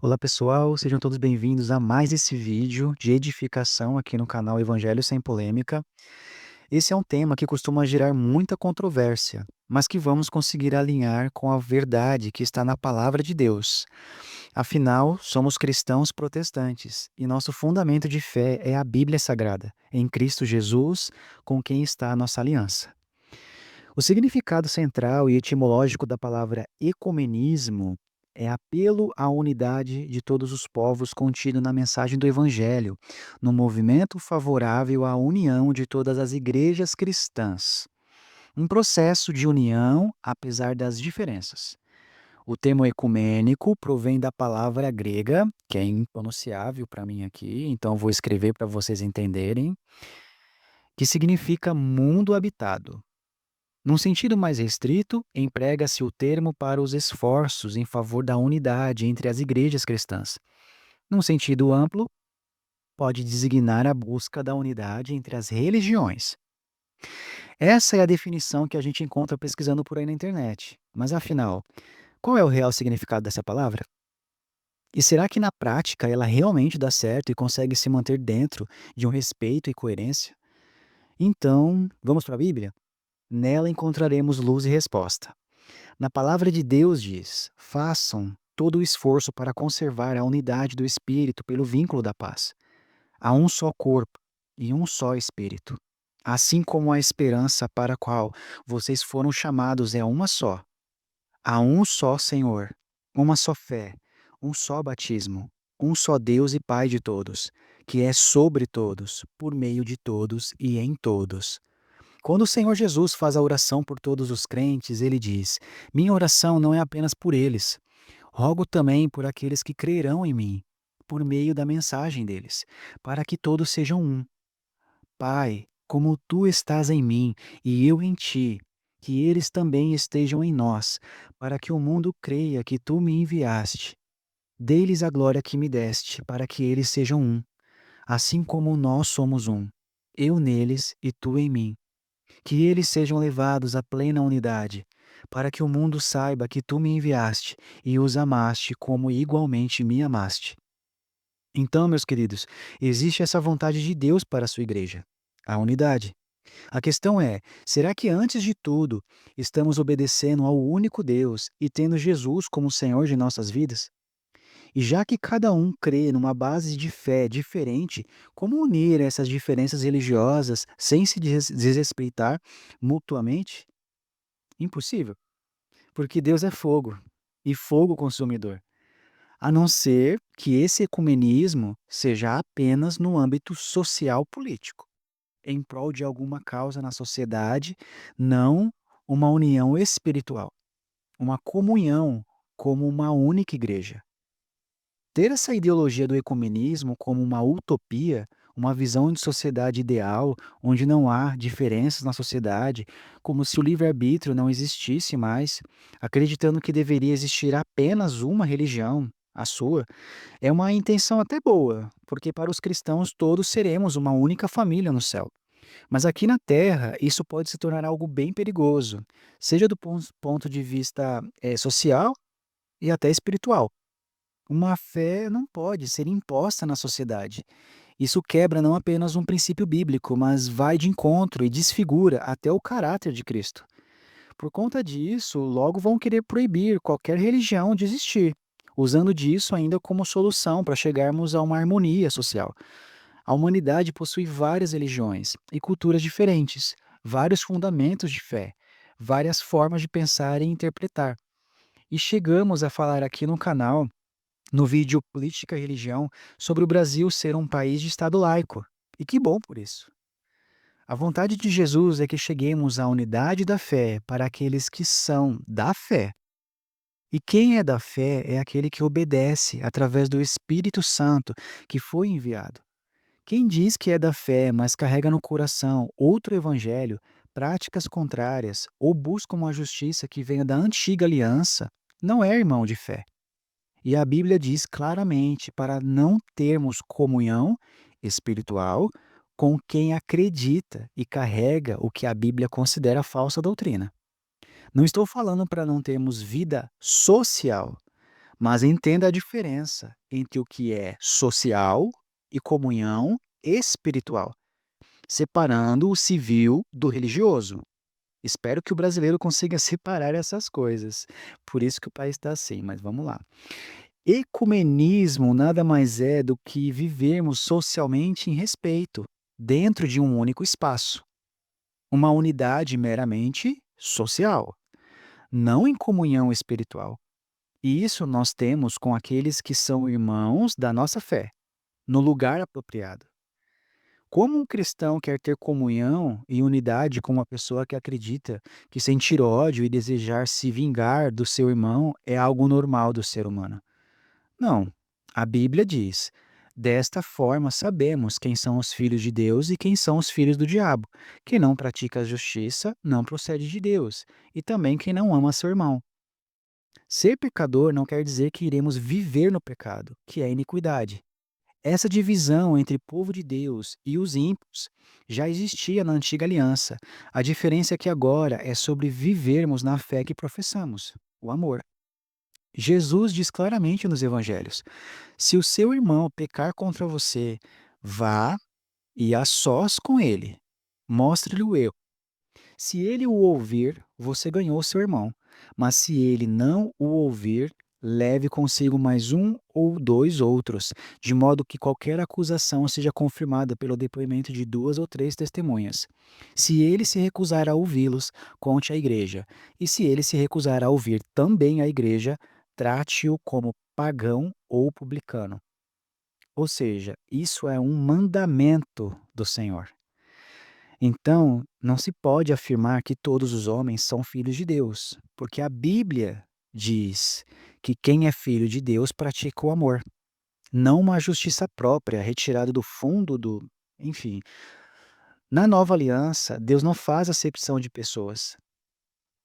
Olá pessoal, sejam todos bem-vindos a mais esse vídeo de edificação aqui no canal Evangelho Sem Polêmica. Esse é um tema que costuma gerar muita controvérsia, mas que vamos conseguir alinhar com a verdade que está na palavra de Deus. Afinal, somos cristãos protestantes e nosso fundamento de fé é a Bíblia Sagrada, em Cristo Jesus, com quem está a nossa aliança. O significado central e etimológico da palavra ecumenismo é apelo à unidade de todos os povos contido na mensagem do Evangelho, no movimento favorável à união de todas as igrejas cristãs. Um processo de união, apesar das diferenças. O termo ecumênico provém da palavra grega, que é impronunciável para mim aqui, então vou escrever para vocês entenderem, que significa mundo habitado. Num sentido mais restrito, emprega-se o termo para os esforços em favor da unidade entre as igrejas cristãs. Num sentido amplo, pode designar a busca da unidade entre as religiões. Essa é a definição que a gente encontra pesquisando por aí na internet. Mas afinal, qual é o real significado dessa palavra? E será que na prática ela realmente dá certo e consegue se manter dentro de um respeito e coerência? Então, vamos para a Bíblia? Nela encontraremos luz e resposta. Na palavra de Deus diz: façam todo o esforço para conservar a unidade do Espírito pelo vínculo da paz. Há um só corpo e um só Espírito. Assim como a esperança para a qual vocês foram chamados é uma só. Há um só Senhor, uma só fé, um só batismo, um só Deus e Pai de todos, que é sobre todos, por meio de todos e em todos. Quando o Senhor Jesus faz a oração por todos os crentes, ele diz: minha oração não é apenas por eles. Rogo também por aqueles que crerão em mim, por meio da mensagem deles, para que todos sejam um. Pai, como tu estás em mim e eu em ti, que eles também estejam em nós, para que o mundo creia que tu me enviaste. Dê-lhes a glória que me deste, para que eles sejam um, assim como nós somos um, eu neles e tu em mim, que eles sejam levados à plena unidade, para que o mundo saiba que tu me enviaste e os amaste como igualmente me amaste. Então, meus queridos, existe essa vontade de Deus para a sua igreja, a unidade. A questão é: será que antes de tudo estamos obedecendo ao único Deus e tendo Jesus como Senhor de nossas vidas? E já que cada um crê numa base de fé diferente, como unir essas diferenças religiosas sem se desrespeitar mutuamente? Impossível, porque Deus é fogo e fogo consumidor. A não ser que esse ecumenismo seja apenas no âmbito social político, em prol de alguma causa na sociedade, não uma união espiritual, uma comunhão como uma única igreja. Ter essa ideologia do ecumenismo como uma utopia, uma visão de sociedade ideal, onde não há diferenças na sociedade, como se o livre-arbítrio não existisse mais, acreditando que deveria existir apenas uma religião, a sua, é uma intenção até boa, porque para os cristãos todos seremos uma única família no céu. Mas aqui na Terra, isso pode se tornar algo bem perigoso, seja do ponto de vista social e até espiritual. Uma fé não pode ser imposta na sociedade. Isso quebra não apenas um princípio bíblico, mas vai de encontro e desfigura até o caráter de Cristo. Por conta disso, logo vão querer proibir qualquer religião de existir, usando disso ainda como solução para chegarmos a uma harmonia social. A humanidade possui várias religiões e culturas diferentes, vários fundamentos de fé, várias formas de pensar e interpretar. E chegamos a falar aqui no canal, no vídeo Política e Religião, sobre o Brasil ser um país de Estado laico. E que bom por isso. A vontade de Jesus é que cheguemos à unidade da fé para aqueles que são da fé. E quem é da fé é aquele que obedece através do Espírito Santo que foi enviado. Quem diz que é da fé, mas carrega no coração outro evangelho, práticas contrárias ou busca uma justiça que venha da antiga aliança, não é irmão de fé. E a Bíblia diz claramente para não termos comunhão espiritual com quem acredita e carrega o que a Bíblia considera falsa doutrina. Não estou falando para não termos vida social, Mas entenda a diferença entre o que é social e comunhão espiritual, separando o civil do religioso. Espero que o brasileiro consiga separar essas coisas. Por isso que o país está assim, mas vamos lá. Ecumenismo nada mais é do que vivermos socialmente em respeito, dentro de um único espaço. Uma unidade meramente social, não em comunhão espiritual. E isso nós temos com aqueles que são irmãos da nossa fé, no lugar apropriado. Como um cristão quer ter comunhão e unidade com uma pessoa que acredita que sentir ódio e desejar se vingar do seu irmão é algo normal do ser humano? Não. A Bíblia diz: desta forma sabemos quem são os filhos de Deus e quem são os filhos do diabo. Quem não pratica a justiça não procede de Deus, e também quem não ama seu irmão. Ser pecador não quer dizer que iremos viver no pecado, que é iniquidade. Essa divisão entre povo de Deus e os ímpios já existia na antiga aliança. A diferença é que agora é sobre vivermos na fé que professamos, o amor. Jesus diz claramente nos evangelhos: se o seu irmão pecar contra você, vá e a sós com ele. Mostre-lhe o erro. Se ele o ouvir, você ganhou seu irmão. Mas se ele não o ouvir, leve consigo mais um ou dois outros, de modo que qualquer acusação seja confirmada pelo depoimento de duas ou três testemunhas. Se ele se recusar a ouvi-los, conte à igreja. E se ele se recusar a ouvir também a igreja, trate-o como pagão ou publicano. Ou seja, isso é um mandamento do Senhor. Então, não se pode afirmar que todos os homens são filhos de Deus, porque a Bíblia diz que quem é filho de Deus pratica o amor, não uma justiça própria retirada do fundo do. Enfim, na nova aliança, Deus não faz acepção de pessoas,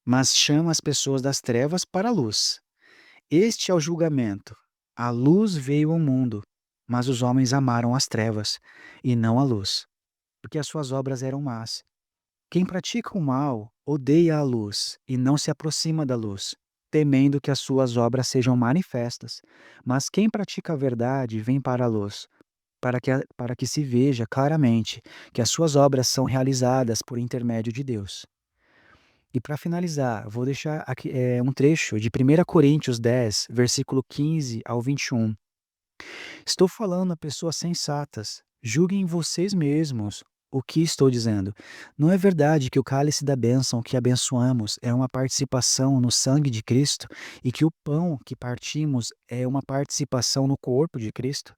mas chama as pessoas das trevas para a luz. Este é o julgamento. A luz veio ao mundo, mas os homens amaram as trevas e não a luz, porque as suas obras eram más. Quem pratica o mal odeia a luz e não se aproxima da luz, temendo que as suas obras sejam manifestas. Mas quem pratica a verdade vem para a luz, para que se veja claramente que as suas obras são realizadas por intermédio de Deus. E para finalizar, vou deixar aqui um trecho de 1 Coríntios 10, versículo 15 ao 21. Estou falando a pessoas sensatas. Julguem vocês mesmos o que estou dizendo. Não é verdade que o cálice da bênção que abençoamos é uma participação no sangue de Cristo e que o pão que partimos é uma participação no corpo de Cristo?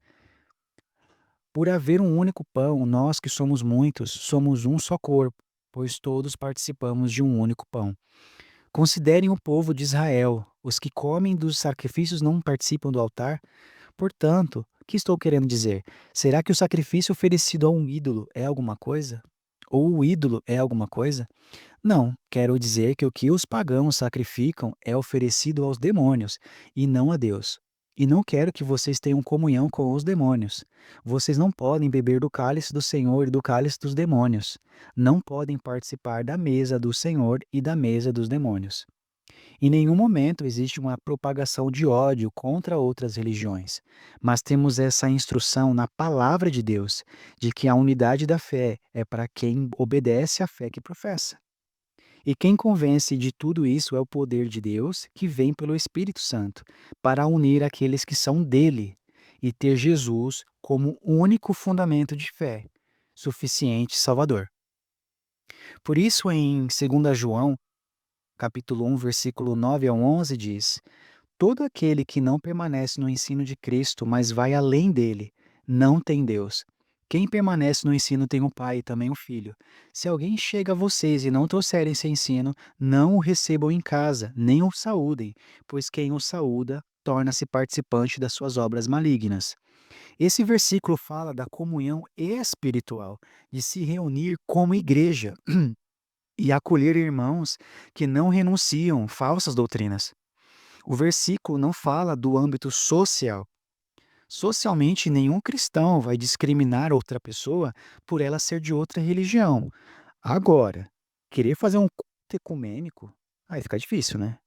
Por haver um único pão, nós que somos muitos, somos um só corpo, pois todos participamos de um único pão. Considerem o povo de Israel. Os que comem dos sacrifícios não participam do altar. Portanto, o que estou querendo dizer? Será que o sacrifício oferecido a um ídolo é alguma coisa? Ou o ídolo é alguma coisa? Não, quero dizer que o que os pagãos sacrificam é oferecido aos demônios e não a Deus. E não quero que vocês tenham comunhão com os demônios. Vocês não podem beber do cálice do Senhor e do cálice dos demônios. Não podem participar da mesa do Senhor e da mesa dos demônios. Em nenhum momento existe uma propagação de ódio contra outras religiões, mas temos essa instrução na palavra de Deus, de que a unidade da fé é para quem obedece à fé que professa. E quem convence de tudo isso é o poder de Deus que vem pelo Espírito Santo, para unir aqueles que são dele e ter Jesus como único fundamento de fé, suficiente Salvador. Por isso, em 2 João, capítulo 1, versículo 9 ao 11 diz: todo aquele que não permanece no ensino de Cristo, mas vai além dele, não tem Deus. Quem permanece no ensino tem o Pai e também o Filho. Se alguém chega a vocês e não trouxerem esse ensino, não o recebam em casa, nem o saúdem, pois quem o saúda torna-se participante das suas obras malignas. Esse versículo fala da comunhão espiritual, de se reunir como igreja e acolher irmãos que não renunciam falsas doutrinas. O versículo não fala do âmbito social. Socialmente, nenhum cristão vai discriminar outra pessoa por ela ser de outra religião. Agora, querer fazer um culto ecumênico, aí fica difícil, né?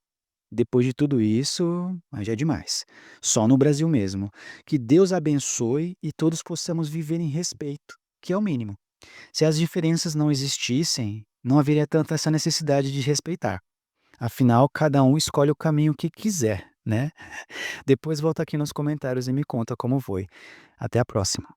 Depois de tudo isso, aí já é demais. Só no Brasil mesmo. Que Deus abençoe e todos possamos viver em respeito, que é o mínimo. Se as diferenças não existissem, não haveria tanta essa necessidade de respeitar. Afinal, cada um escolhe o caminho que quiser, né? Depois volta aqui nos comentários e me conta como foi. Até a próxima.